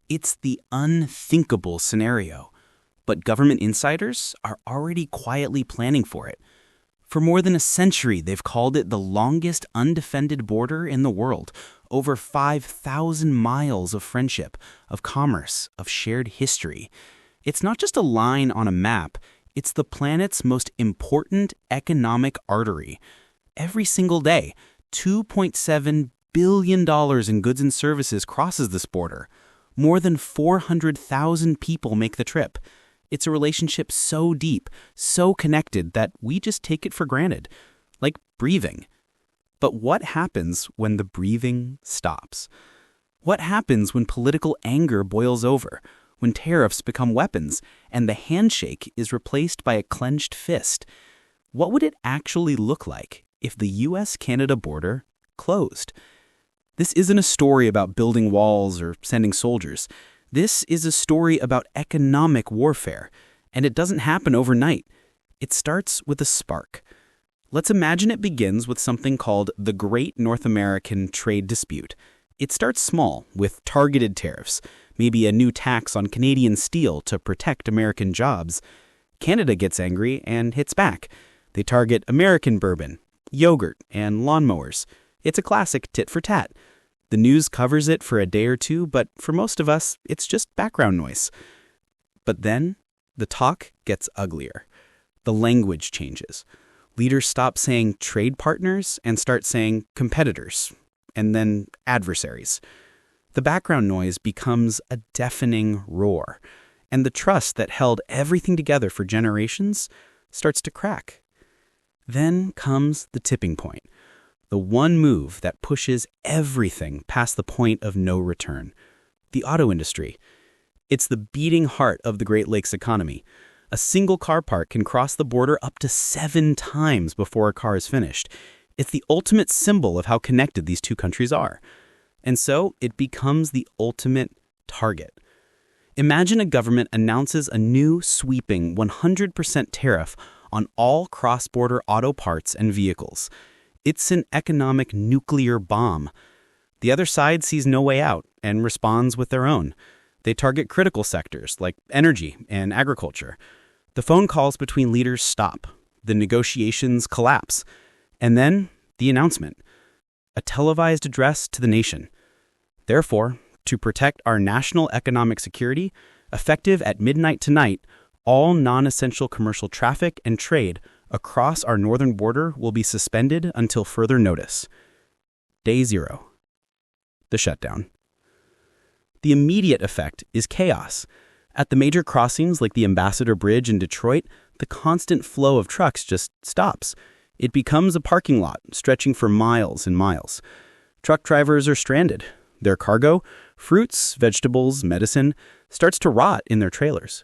It's the unthinkable scenario. But government insiders are already quietly planning for it. For more than a century, they've called it the longest undefended border in the world. Over 5,000 miles of friendship, of commerce, of shared history. It's not just a line on a map, it's the planet's most important economic artery. Every single day, $2.7 billion in goods and services crosses this border. More than 400,000 people make the trip. It's a relationship so deep, so connected that we just take it for granted, like breathing. But what happens when the breathing stops? What happens when political anger boils over, when tariffs become weapons, and the handshake is replaced by a clenched fist? What would it actually look like if the US-Canada border closed? This isn't a story about building walls or sending soldiers. This is a story about economic warfare, and it doesn't happen overnight. It starts with a spark. Let's imagine it begins with something called the Great North American Trade Dispute. It starts small, with targeted tariffs, maybe a new tax on Canadian steel to protect American jobs. Canada gets angry and hits back. They target American bourbon, yogurt, and lawnmowers. It's a classic tit for tat. The news covers it for a day or two, but for most of us, it's just background noise. But then, the talk gets uglier. The language changes. Leaders stop saying trade partners and start saying competitors, and then adversaries. The background noise becomes a deafening roar, and the trust that held everything together for generations starts to crack. Then comes the tipping point. The one move that pushes everything past the point of no return. The auto industry. It's the beating heart of the Great Lakes economy. A single car park can cross the border up to 7 times before a car is finished. It's the ultimate symbol of how connected these two countries are. And so it becomes the ultimate target. Imagine a government announces a new sweeping 100% tariff on all cross-border auto parts and vehicles. It's an economic nuclear bomb. The other side sees no way out and responds with their own. They target critical sectors like energy and agriculture. The phone calls between leaders stop. The negotiations collapse. And then the announcement. A televised address to the nation. Therefore, to protect our national economic security, effective at midnight tonight, all non-essential commercial traffic and trade across our northern border will be suspended until further notice. Day 0. The shutdown. The immediate effect is chaos. At the major crossings like the Ambassador Bridge in Detroit, the constant flow of trucks just stops. It becomes a parking lot stretching for miles and miles. Truck drivers are stranded. Their cargo, fruits, vegetables, medicine, starts to rot in their trailers.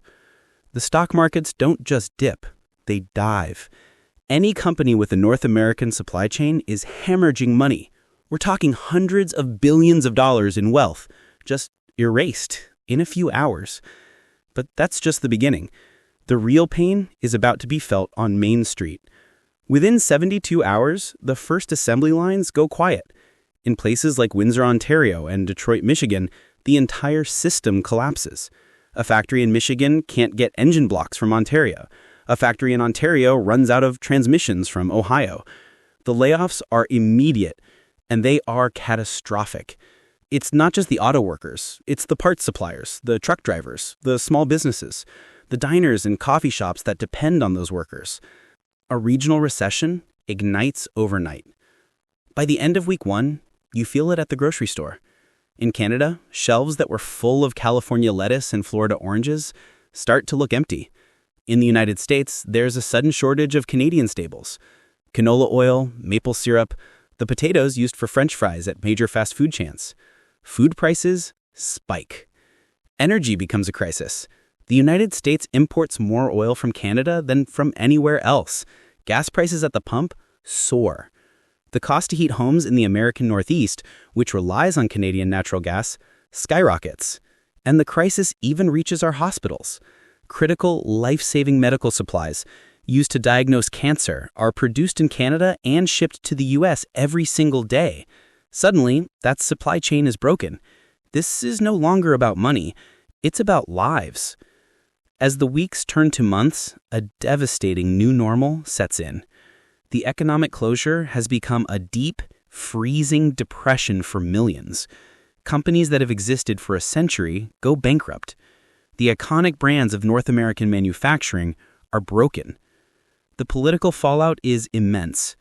The stock markets don't just dip. They dive. Any company with a North American supply chain is hemorrhaging money. We're talking hundreds of billions of dollars in wealth, just erased in a few hours. But that's just the beginning. The real pain is about to be felt on Main Street. Within 72 hours, the first assembly lines go quiet. In places like Windsor, Ontario and Detroit, Michigan, the entire system collapses. A factory in Michigan can't get engine blocks from Ontario. A factory in Ontario runs out of transmissions from Ohio. The layoffs are immediate, and they are catastrophic. It's not just the auto workers. It's the parts suppliers, the truck drivers, the small businesses, the diners and coffee shops that depend on those workers. A regional recession ignites overnight. By the end of week 1, you feel it at the grocery store. In Canada, shelves that were full of California lettuce and Florida oranges start to look empty. In the United States, there's a sudden shortage of Canadian staples. Canola oil, maple syrup, the potatoes used for French fries at major fast food chains. Food prices spike. Energy becomes a crisis. The United States imports more oil from Canada than from anywhere else. Gas prices at the pump soar. The cost to heat homes in the American Northeast, which relies on Canadian natural gas, skyrockets. And the crisis even reaches our hospitals. Critical, life-saving medical supplies used to diagnose cancer are produced in Canada and shipped to the U.S. every single day. Suddenly, that supply chain is broken. This is no longer about money. It's about lives. As the weeks turn to months, a devastating new normal sets in. The economic closure has become a deep, freezing depression for millions. Companies that have existed for a century go bankrupt. The iconic brands of North American manufacturing are broken. The political fallout is immense.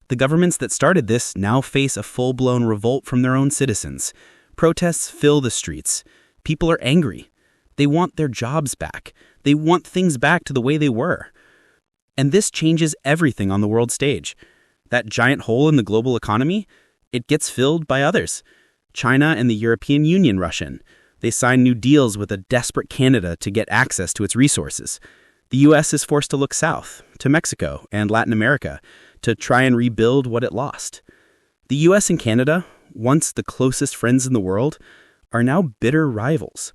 The governments that started this now face a full-blown revolt from their own citizens. Protests fill the streets. People are angry. They want their jobs back. They want things back to the way they were. And this changes everything on the world stage. That giant hole in the global economy, it gets filled by others. China and the European Union rush in. They sign new deals with a desperate Canada to get access to its resources. The U.S. is forced to look south, to Mexico and Latin America, to try and rebuild what it lost. The U.S. and Canada, once the closest friends in the world, are now bitter rivals.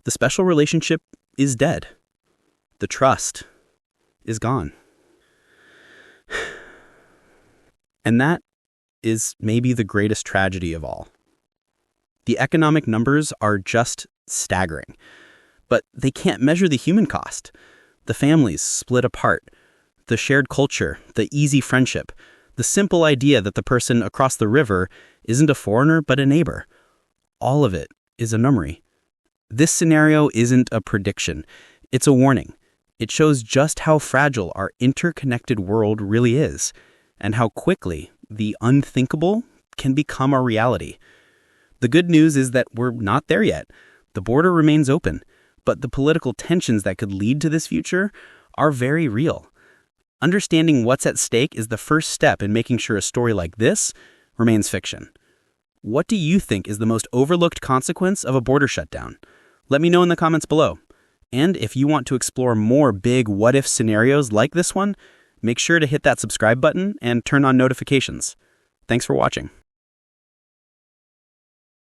The special relationship is dead. The trust is gone. And that is maybe the greatest tragedy of all. The economic numbers are just staggering, but they can't measure the human cost. The families split apart, the shared culture, the easy friendship, the simple idea that the person across the river isn't a foreigner but a neighbor. All of it is a memory. This scenario isn't a prediction. It's a warning. It shows just how fragile our interconnected world really is, and how quickly the unthinkable can become our reality. The good news is that we're not there yet. The border remains open, but the political tensions that could lead to this future are very real. Understanding what's at stake is the first step in making sure a story like this remains fiction. What do you think is the most overlooked consequence of a border shutdown? Let me know in the comments below. And if you want to explore more big what-if scenarios like this one, make sure to hit that subscribe button and turn on notifications. Thanks for watching.